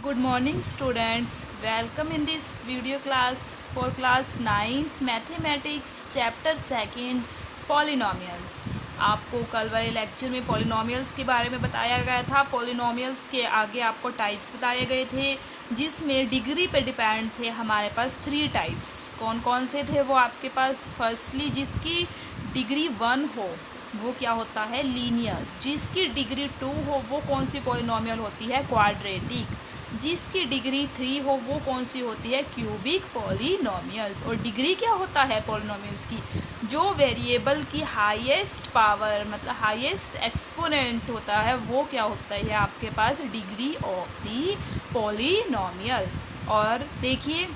Good morning students, welcome in this video class for class 9th mathematics chapter 2 polynomials। आपको कल वाले lecture में polynomials के बारे में बताया गया था। पॉलिनोमियल्स के आगे आपको टाइप्स बताए गए थे जिसमें डिग्री पे डिपेंड थे। हमारे पास 3 टाइप्स कौन कौन से थे वो आपके पास। फर्स्टली जिसकी डिग्री 1 हो वो क्या होता है, लीनियर। जिसकी डिग्री 2 हो वो कौन सी पॉलिनोमियल होती है, क्वाड्रेटिक। जिसकी डिग्री 3 हो वो कौन सी होती है, क्यूबिक पॉलिनोमियल्स। और डिग्री क्या होता है पॉलिनोमियल्स की, जो वेरिएबल की हाईएस्ट पावर मतलब हाईएस्ट एक्सपोनेंट होता है वो क्या होता है आपके पास, डिग्री ऑफ दी पॉलिनोमियल। और देखिए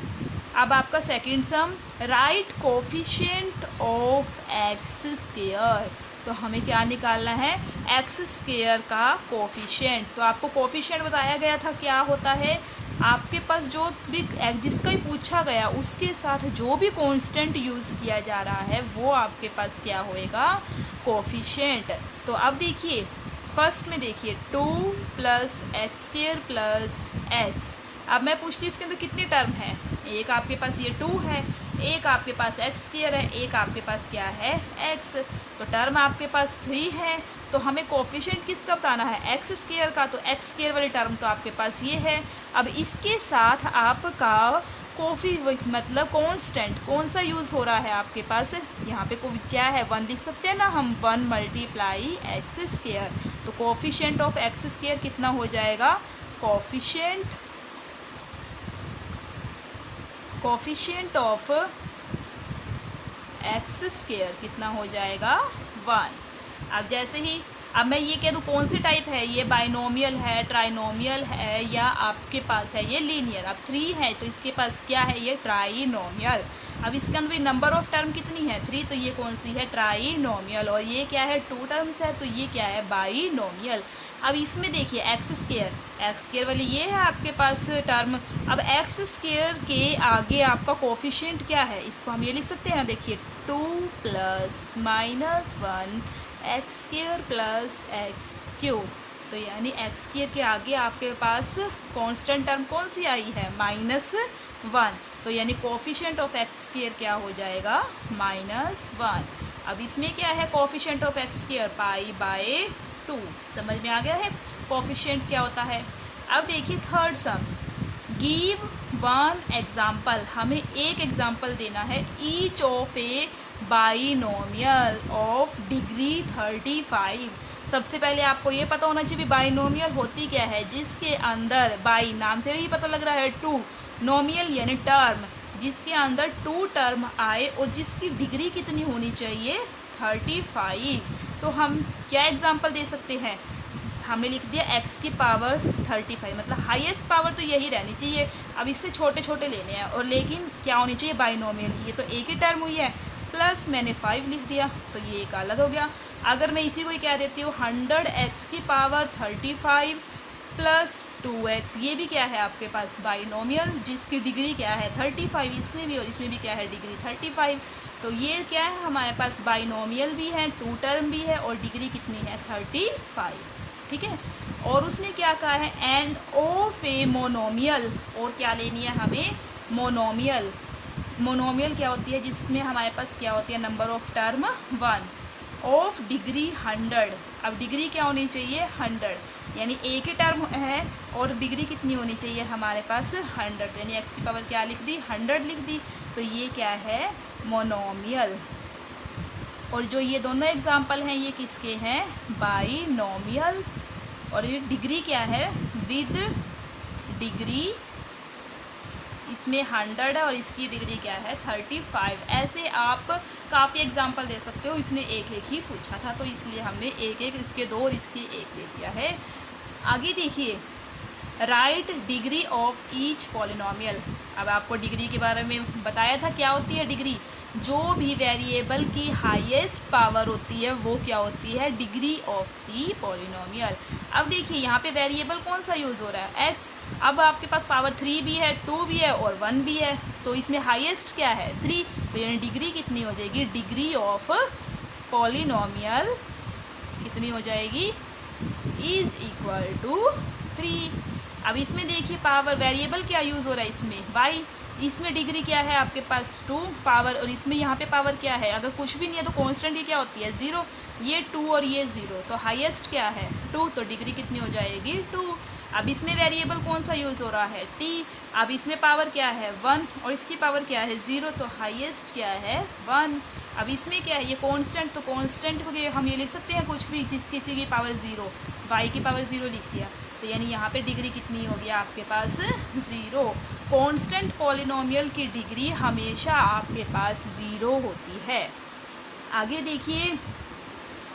अब आपका second some, right coefficient of x square. तो हमें क्या निकालना है, एक्स स्क्वायर का कोफिशिएंट। तो आपको कोफिशिएंट बताया गया था क्या होता है, आपके पास जो भी जिसका ही पूछा गया उसके साथ जो भी कांस्टेंट यूज़ किया जा रहा है वो आपके पास क्या होएगा, कोफिशिएंट। तो अब देखिए फर्स्ट में देखिए 2 + एक्स स्क्वायर प्लस एक्स। अब मैं पूछती हूँ इसके अंदर कितनी टर्म है, एक आपके पास ये 2 है, एक आपके पास एक्स स्क्वायर है, एक आपके पास क्या है, एक्स। तो टर्म आपके पास 3 है। तो हमें कोफिशिएंट किसका बताना है, एक्स स्क्वायर का। तो एक्स स्क्वायर वाली टर्म तो आपके पास ये है। अब इसके साथ आपका मतलब कांस्टेंट कौन सा यूज़ हो रहा है आपके पास, यहाँ पे क्या है, 1 लिख सकते हैं ना हम, 1 × एक्स स्क्वायर। तो कोफिशिएंट ऑफ एक्स स्क्वायर कितना हो जाएगा, कोफिशिएंट ऑफ एक्स स्क्वायर कितना हो जाएगा, 1। अब जैसे ही अब मैं ये कह दूँ कौन सी टाइप है, ये बाइनोमियल है, ट्राइनोमियल है, या आपके पास है ये लीनियर। अब 3 है तो इसके पास क्या है, ये ट्राइनोमियल। अब इसके अंदर भी नंबर ऑफ टर्म कितनी है, 3, तो ये कौन सी है, ट्राइनोमियल। और ये क्या है, 2 टर्म्स है तो ये क्या है, बाइनोमियल। अब इसमें देखिए एक्स स्क्वायर वाली ये है आपके पास टर्म। अब एक्स स्क्वायर के आगे आपका कोफिशिएंट क्या है, इसको हम ये लिख सकते हैं ना, देखिए 2 + -1 x square plus x cube. तो यानी एक्स स्क्वायर के आगे आपके पास कांस्टेंट टर्म कौन सी आई है, -1। तो यानी कोफिशिएंट ऑफ एक्स स्क्वायर क्या हो जाएगा, -1। अब इसमें क्या है, कोफिशिएंट ऑफ एक्स स्क्वायर π/2। समझ में आ गया है कोफिशिएंट क्या होता है। अब देखिए थर्ड सम, गिव 1 एग्जाम्पल। हमें एक एग्जाम्पल देना है, each of A binomial of degree 35। सबसे पहले आपको ये पता होना चाहिए बाइनोमियल होती क्या है, जिसके अंदर बाई नाम से ही पता लग रहा है 2, नोमियल यानी टर्म, जिसके अंदर 2 टर्म आए और जिसकी डिग्री कितनी होनी चाहिए, 35। तो हम क्या एग्जाम्पल दे सकते हैं, हमने लिख दिया x की पावर 35, मतलब हाईएस्ट पावर तो यही रहनी चाहिए। अब इससे छोटे छोटे लेने हैं, और लेकिन क्या होनी चाहिए, बाइनोमियल। ये तो एक ही टर्म हुई है, प्लस मैंने 5 लिख दिया तो ये एक अलग हो गया। अगर मैं इसी को ही कह देती हूँ 100x की पावर 35 प्लस 2x, ये भी क्या है आपके पास, बाइनोमियल, जिसकी डिग्री क्या है, 35। इसमें भी और इसमें भी क्या है, डिग्री 35। तो ये क्या है, हमारे पास बाइनोमियल भी है, 2 टर्म भी है, और डिग्री कितनी है, 35। ठीक है। और उसने क्या कहा है, एंड ऑफ ए मोनोमियल। और क्या लेनी है हमें, मोनोमियल। मोनोमियल क्या होती है, जिसमें हमारे पास क्या होती है, number of term 1 of degree 100। अब डिग्री क्या होनी चाहिए, 100, यानी एक ही टर्म है और डिग्री कितनी होनी चाहिए हमारे पास, 100। यानी एक्स की पावर क्या लिख दी, 100 लिख दी। तो ये क्या है, मोनोमियल। और जो ये दोनों एग्जाम्पल हैं ये किसके हैं, बाइनोमियल। और ये डिग्री क्या है, विद डिग्री, इसमें 100 है और इसकी डिग्री क्या है, 35। ऐसे आप काफ़ी एग्जाम्पल दे सकते हो। इसने एक एक ही पूछा था तो इसलिए हमने एक एक, इसके 2 और इसकी 1 दे दिया है। आगे देखिए, right degree of each polynomial. अब आपको डिग्री के बारे में बताया था क्या होती है डिग्री, जो भी वेरिएबल की हाईएस्ट पावर होती है वो क्या होती है, डिग्री ऑफ दी पॉलिनोमियल। अब देखिए यहाँ पे वेरिएबल कौन सा यूज़ हो रहा है, एक्स। अब आपके पास पावर 3 भी है, 2 भी है और 1 भी है, तो इसमें हाईएस्ट क्या है, 3। तो यानी डिग्री कितनी हो जाएगी, डिग्री ऑफ पॉलिनोमियल कितनी हो जाएगी, इज़ इक्वल टू 3। अब इसमें देखिए पावर वेरिएबल क्या यूज़ हो रहा है इसमें वाई, इसमें डिग्री क्या है आपके पास 2 पावर, और इसमें यहाँ पे पावर क्या है, अगर कुछ भी नहीं है तो कांस्टेंट ही क्या होती है 0, ये 2 और ये 0, तो हाईएस्ट क्या है 2, तो डिग्री कितनी हो जाएगी 2। अब इसमें वेरिएबल कौन सा यूज़ हो रहा है t, अब इसमें पावर क्या है 1 और इसकी पावर क्या है 0, तो हाईएस्ट क्या है 1। अब इसमें क्या है ये कांस्टेंट, तो कांस्टेंट को हम ये लिख सकते हैं कुछ भी जिस किसी की पावर 0, y की पावर 0 लिख दिया, तो यानी यहाँ पे डिग्री कितनी हो गई आपके पास 0। कांस्टेंट पॉलिनोमियल की डिग्री हमेशा आपके पास 0 होती है। आगे देखिए,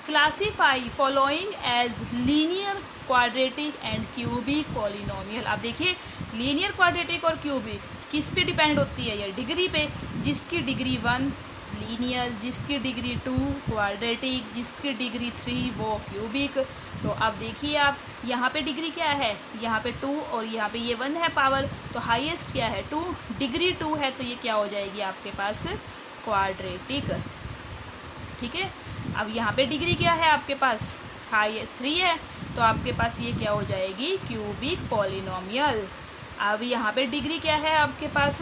classify following as linear quadratic and cubic polynomial. अब देखिए लीनियर क्वाड्रेटिक और क्यूबिक किस पे डिपेंड होती है, ये डिग्री पे, जिसकी डिग्री 1 लीनियर, जिसकी डिग्री 2 क्वाड्रेटिक, जिसकी डिग्री 3 वो क्यूबिक। तो अब देखिए आप यहाँ पे डिग्री क्या है, यहाँ पे 2 और यहाँ पे ये 1 है पावर, तो हाईएस्ट क्या है 2, डिग्री 2 है तो ये क्या हो जाएगी आपके पास क्वाड्रेटिक। ठीक है, अब यहाँ पे डिग्री क्या है आपके पास हाईएस्ट 3 है, तो आपके पास ये क्या हो जाएगी क्यूबिक पॉलिनोमियल। अब यहाँ पे डिग्री क्या है आपके पास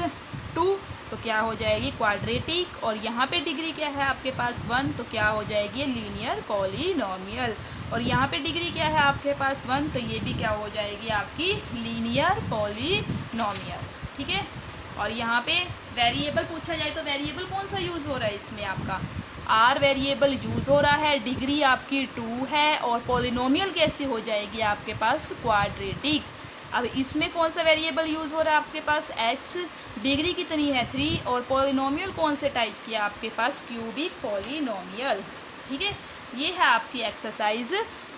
2, तो क्या हो जाएगी क्वाड्रेटिक, और यहाँ पे डिग्री क्या है आपके पास 1, तो क्या हो जाएगी लीनियर पॉलिनोमियल। और यहाँ पे डिग्री क्या है आपके पास 1, तो ये भी क्या हो जाएगी आपकी लीनियर पॉलिनोमियल। ठीक है, और यहाँ पे वेरिएबल पूछा जाए तो वेरिएबल कौन सा यूज़ हो रहा है इसमें आपका आर वेरिएबल यूज़ हो रहा है, डिग्री आपकी 2 है, और पॉलिनोमियल कैसे हो जाएगी आपके पास क्वाड्रेटिक। अब इसमें कौन सा वेरिएबल यूज़ हो रहा है आपके पास x, डिग्री कितनी है 3, और पॉलिनोमियल कौन से टाइप की है आपके पास क्यूबिक पॉलिनोमियल। ठीक है, ये है आपकी एक्सरसाइज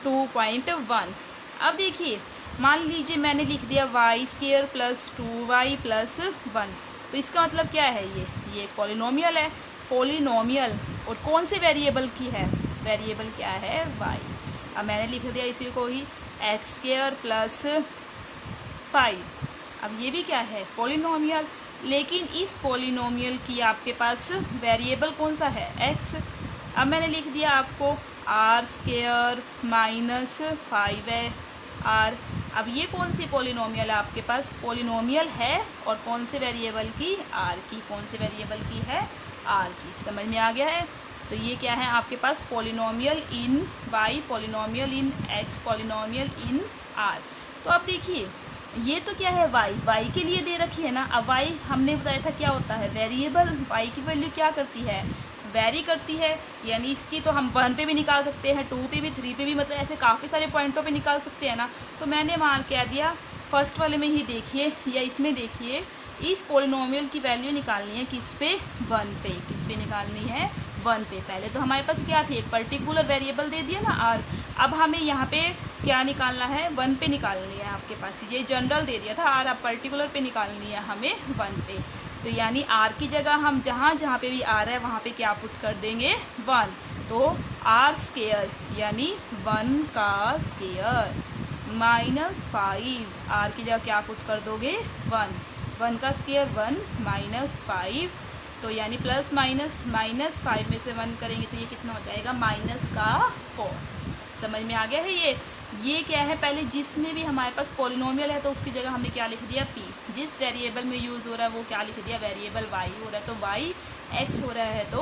2.1। अब देखिए मान लीजिए मैंने लिख दिया y² + 2y + 1, तो इसका मतलब क्या है, ये एक पॉलिनोमियल है, पॉलिनोमियल और कौन से वेरिएबल की है, वेरिएबल क्या है y। अब मैंने लिख दिया इसी को ही x² + 5। अब ये भी क्या है पॉलिनोमियल, लेकिन इस पॉलिनोमियल की आपके पास वेरिएबल कौन सा है x। अब मैंने लिख दिया आपको r² - 5 है r। अब ये कौन सी पॉलिनोमियल है आपके पास, पॉलिनोमियल है और कौन से वेरिएबल की r की, कौन से वेरिएबल की है r की। समझ में आ गया है, तो ये क्या है आपके पास polynomial in y, polynomial in x, polynomial in r। तो अब देखिए ये तो क्या है y के लिए दे रखी है ना। अब y हमने बताया था क्या होता है वेरिएबल, y की वैल्यू क्या करती है वेरी करती है, यानी इसकी तो हम 1 पे भी निकाल सकते हैं, 2 पे भी, 3 पे भी, मतलब ऐसे काफ़ी सारे पॉइंटों पे निकाल सकते हैं ना। तो मैंने मान क्या दिया फर्स्ट वाले में ही देखिए या इसमें देखिए, इस पॉलिनोमियल की वैल्यू निकालनी है किस पे 1 पे, किस पे निकालनी है 1 पे। पहले तो हमारे पास क्या थी एक पर्टिकुलर वेरिएबल दे दिया ना r, अब हमें यहाँ पे क्या निकालना है 1 पे निकालनी है। आपके पास ये जनरल दे दिया था r, अब पर्टिकुलर पे निकालनी है हमें 1 पे। तो यानी r की जगह हम जहाँ जहाँ पे भी r है वहाँ पे क्या पुट कर देंगे 1, तो r² यानी 1 का स्क्वायर -5, r की जगह क्या पुट कर दोगे 1 का स्क्वायर 1 - 5, तो यानी प्लस माइनस -5 में से 1 करेंगे तो ये कितना हो जाएगा -4। समझ में आ गया है। ये क्या है, पहले जिसमें भी हमारे पास पॉलिनोमियल है तो उसकी जगह हमने क्या लिख दिया p, जिस वेरिएबल में यूज़ हो रहा है वो क्या लिख दिया वेरिएबल y हो रहा है तो y, x हो रहा है तो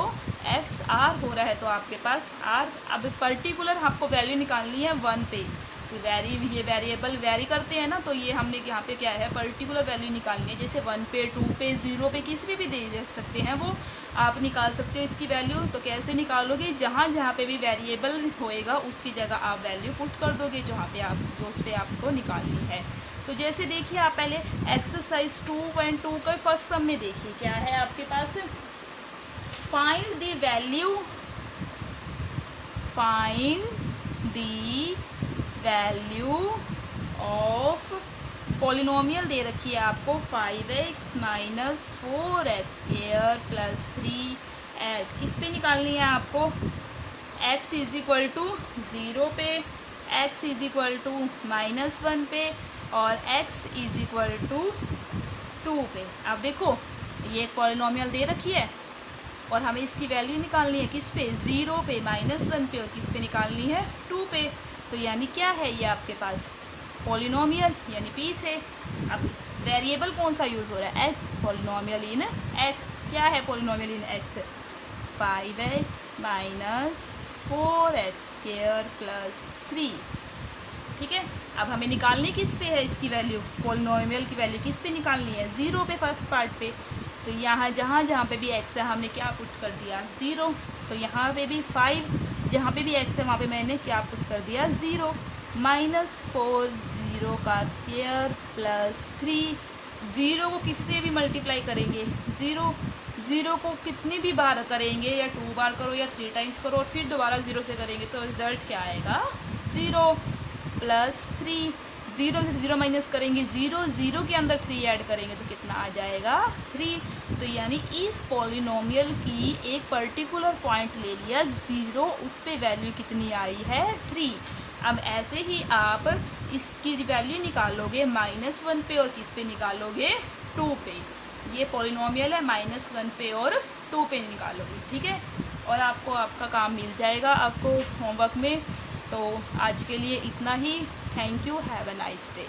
x, r हो रहा है तो आपके पास r। अब पर्टिकुलर आपको वैल्यू निकालनी है 1 पे, तो ये वेरिएबल वेरी करते हैं ना, तो ये हमने यहाँ पे क्या है पर्टिकुलर वैल्यू निकालनी है। जैसे 1 पे 2 पे 0 पे किसी पे भी दे सकते हैं, वो आप निकाल सकते हो इसकी वैल्यू। तो कैसे निकालोगे, जहाँ जहाँ पे भी वेरिएबल होएगा उसकी जगह आप वैल्यू पुट कर दोगे जहाँ पे आप जो उस पर आपको निकालनी है। तो जैसे देखिए आप पहले एक्सरसाइज 2.2 का फर्स्ट सम में देखिए क्या है आपके पास, find the value of polynomial दे रखी है आपको 5x - 4x² + 3 किस पे निकालनी है आपको x = 0 पे, x = -1 पे और x = 2 पे। अब देखो ये एक पॉलिनोमियल दे रखी है और हमें इसकी वैल्यू निकालनी है किस पे 0 पे, -1 पे और किस पे निकालनी है 2 पे। तो यानी क्या है ये आपके पास पॉलिनोमियल यानी p से। अब वेरिएबल कौन सा यूज़ हो रहा है, x, पॉलिनोमियल इन x। क्या है polynomial in x, 5x minus 4x² plus 3। ठीक है, अब हमें निकालनी किस पे है इसकी वैल्यू, पॉलिनोमियल की वैल्यू किस पे निकालनी है, 0 पे, फर्स्ट पार्ट पे। तो यहाँ जहाँ पे भी x है हमने क्या पुट कर दिया, 0। तो यहाँ पे भी 5, जहाँ पे भी x है वहाँ पे मैंने क्या पुट कर दिया, 0। माइनस 4 0 का स्क्वायर प्लस 3। 0 को किसी से भी मल्टीप्लाई करेंगे, 0 को कितनी भी बार करेंगे, या 2 बार करो या 3 टाइम्स करो और फिर दोबारा 0 से करेंगे तो रिज़ल्ट क्या आएगा, 0 प्लस 3। 0 से 0 माइनस करेंगे, 0 के अंदर 3 ऐड करेंगे तो कितना आ जाएगा, 3। तो यानी इस पॉलिनोमियल की एक पर्टिकुलर पॉइंट ले लिया 0, उस पे वैल्यू कितनी आई है, 3। अब ऐसे ही आप इसकी वैल्यू निकालोगे -1 पे और किस पे निकालोगे, 2 पे। ये पॉलिनोमियल है, -1 पे और 2 पे निकालोगे। ठीक है, और आपको आपका काम मिल जाएगा आपको होमवर्क में। तो आज के लिए इतना ही। Thank you, have a nice day.